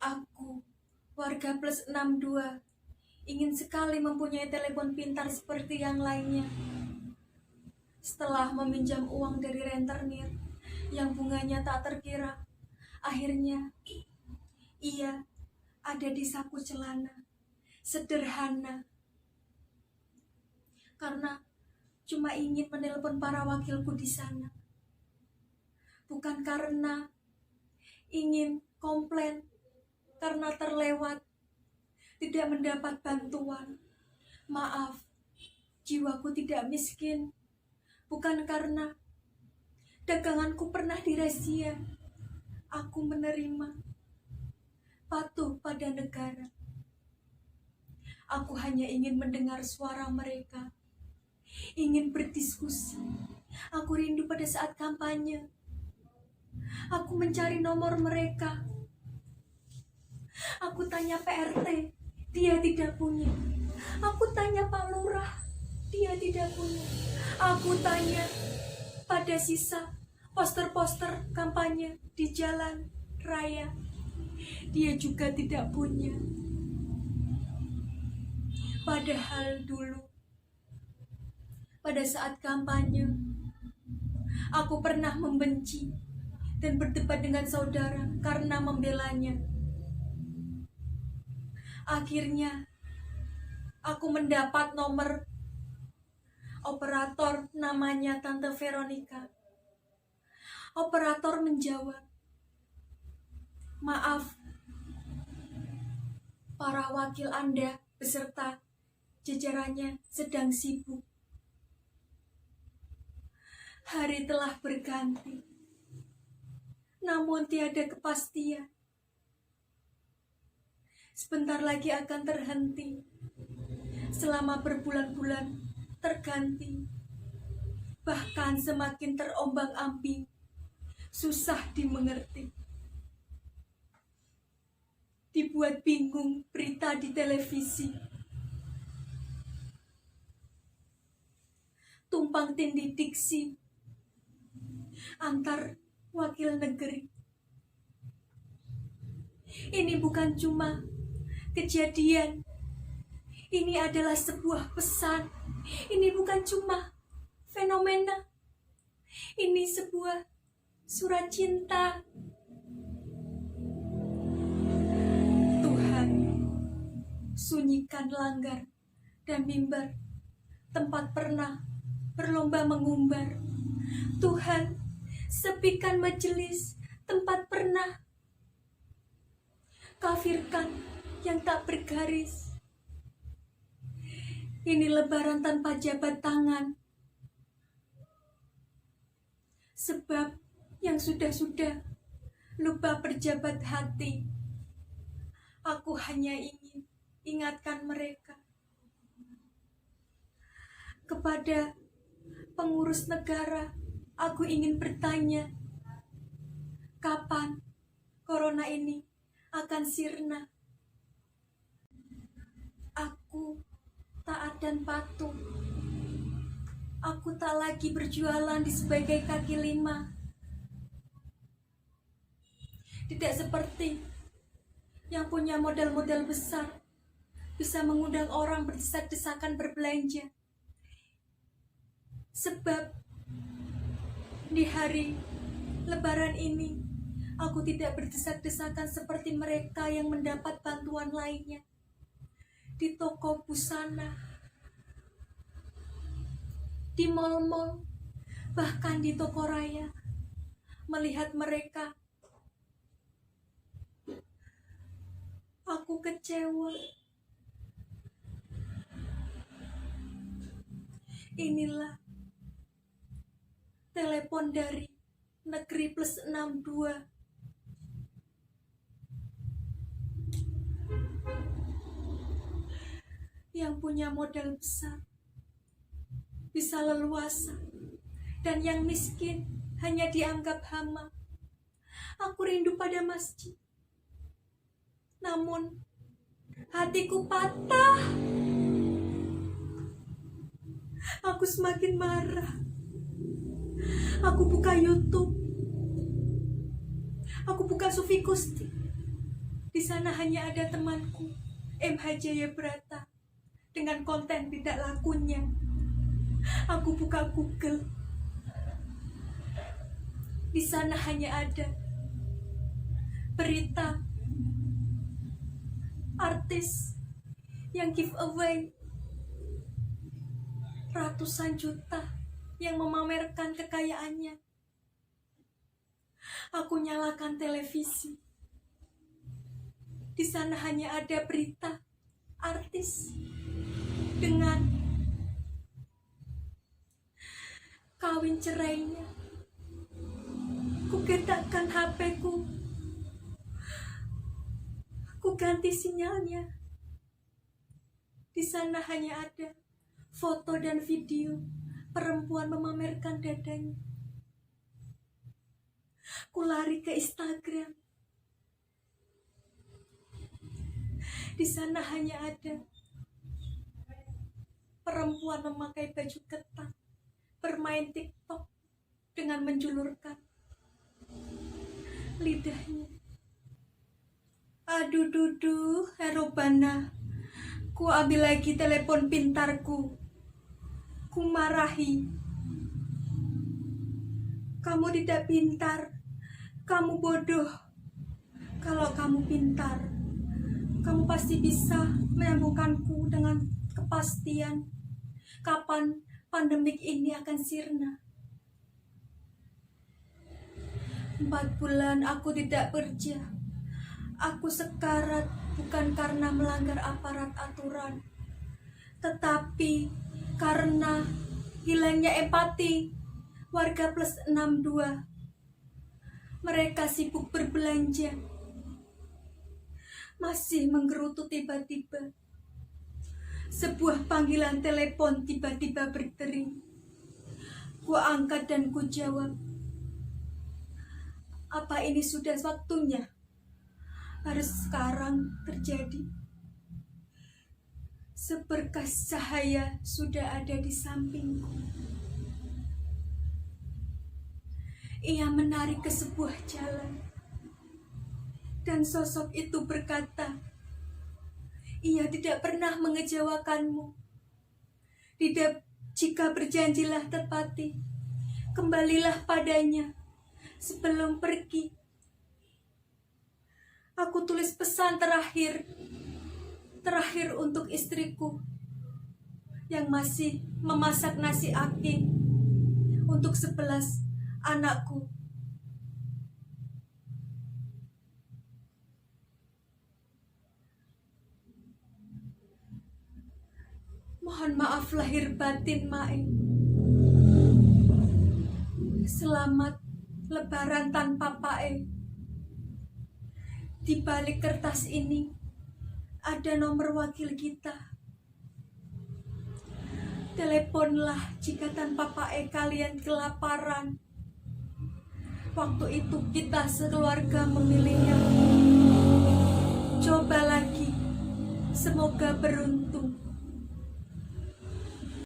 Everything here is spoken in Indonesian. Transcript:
Aku, warga plus 62, ingin sekali mempunyai telepon pintar seperti yang lainnya. Setelah meminjam uang dari rentenir yang bunganya tak terkira, akhirnya ia ada di saku celana, sederhana. Karena cuma ingin menelpon para wakilku di sana. Bukan karena ingin komplain karena terlewat, tidak mendapat bantuan. Maaf, jiwaku tidak miskin. Bukan karena daganganku pernah dirazia. Aku menerima, patuh pada negara. Aku hanya ingin mendengar suara mereka, ingin berdiskusi. Aku rindu pada saat kampanye. Aku mencari nomor mereka. Aku tanya PRT, dia tidak punya. Aku tanya Pak Lurah, dia tidak punya. Aku tanya pada sisa poster-poster kampanye di jalan raya, dia juga tidak punya. Padahal dulu, pada saat kampanye, aku pernah membenci dan berdebat dengan saudara karena membelanya. Akhirnya, aku mendapat nomor operator namanya Tante Veronica. Operator menjawab, "Maaf, para wakil Anda beserta jajarannya sedang sibuk. Hari telah berganti, namun tiada kepastian. Sebentar lagi akan terhenti, selama berbulan-bulan terganti, bahkan semakin terombang-ambing, susah dimengerti. Dibuat bingung berita di televisi, tumpang tindih diksi antar wakil negeri. Ini bukan cuma kejadian, ini adalah sebuah pesan. Ini bukan cuma fenomena, ini sebuah surat cinta. Tuhan, sunyikan langgar dan mimbar, tempat pernah berlomba mengumbar. Tuhan, sepikan majelis, tempat pernah kafirkan yang tak bergaris. Ini lebaran tanpa jabat tangan, sebab yang sudah-sudah lupa berjabat hati. Aku hanya ingin ingatkan mereka. Kepada pengurus negara, aku ingin bertanya, kapan corona ini akan sirna? Aku taat dan patuh. Aku tak lagi berjualan di sebagai kaki lima. Tidak seperti yang punya modal-modal besar, bisa mengundang orang berdesak-desakan berbelanja. Sebab di hari Lebaran ini, aku tidak berdesak-desakan seperti mereka yang mendapat bantuan lainnya di toko busana, di mal-mal, bahkan di toko raya. Melihat mereka, aku kecewa. Inilah telepon dari negeri plus 62. Yang punya modal besar bisa leluasa, dan yang miskin hanya dianggap hama. Aku rindu pada masjid, namun hatiku patah. Aku semakin marah. Aku buka YouTube, aku buka Sufi Gusti, Di sana hanya ada temanku, MH Jaya Brata, dengan konten tidak lakunya. Aku buka Google. Di sana hanya ada berita artis yang giveaway ratusan juta, yang memamerkan kekayaannya. Aku nyalakan televisi. Di sana hanya ada berita artis dengan kawin cerainya. Ku getakkan HP-ku. Ku ganti sinyalnya. Di sana hanya ada foto dan video perempuan memamerkan dadanya. Ku lari ke Instagram. Di sana hanya ada perempuan memakai baju ketat, bermain TikTok dengan menjulurkan lidahnya. Aduh duduh, Herobana. Ku ambil lagi telepon pintarku. Ku marahi. Kamu tidak pintar. Kamu bodoh. Kalau kamu pintar, kamu pasti bisa menyambungkanku dengan kepastian kapan pandemik ini akan sirna. 4 bulan aku tidak kerja. Aku sekarat bukan karena melanggar aparat aturan, tetapi karena hilangnya empati warga plus 62. Mereka sibuk berbelanja, masih menggerutu. Tiba-tiba sebuah panggilan telepon tiba-tiba berdering. Ku angkat dan ku jawab. Apa ini sudah waktunya? Harus sekarang terjadi. Seberkas cahaya sudah ada di sampingku. Ia menarik ke sebuah jalan, dan sosok itu berkata, ia tidak pernah mengecewakanmu. Jika berjanjilah tepati, kembalilah padanya sebelum pergi. Aku tulis pesan terakhir untuk istriku yang masih memasak nasi aking untuk 11 anakku. Mohon maaf lahir batin, Mae. Selamat Lebaran tanpa Pae. Di balik kertas ini ada nomor wakil kita. Teleponlah jika tanpa Pae kalian kelaparan. Waktu itu kita sekeluarga memilihnya. Coba lagi, semoga beruntung.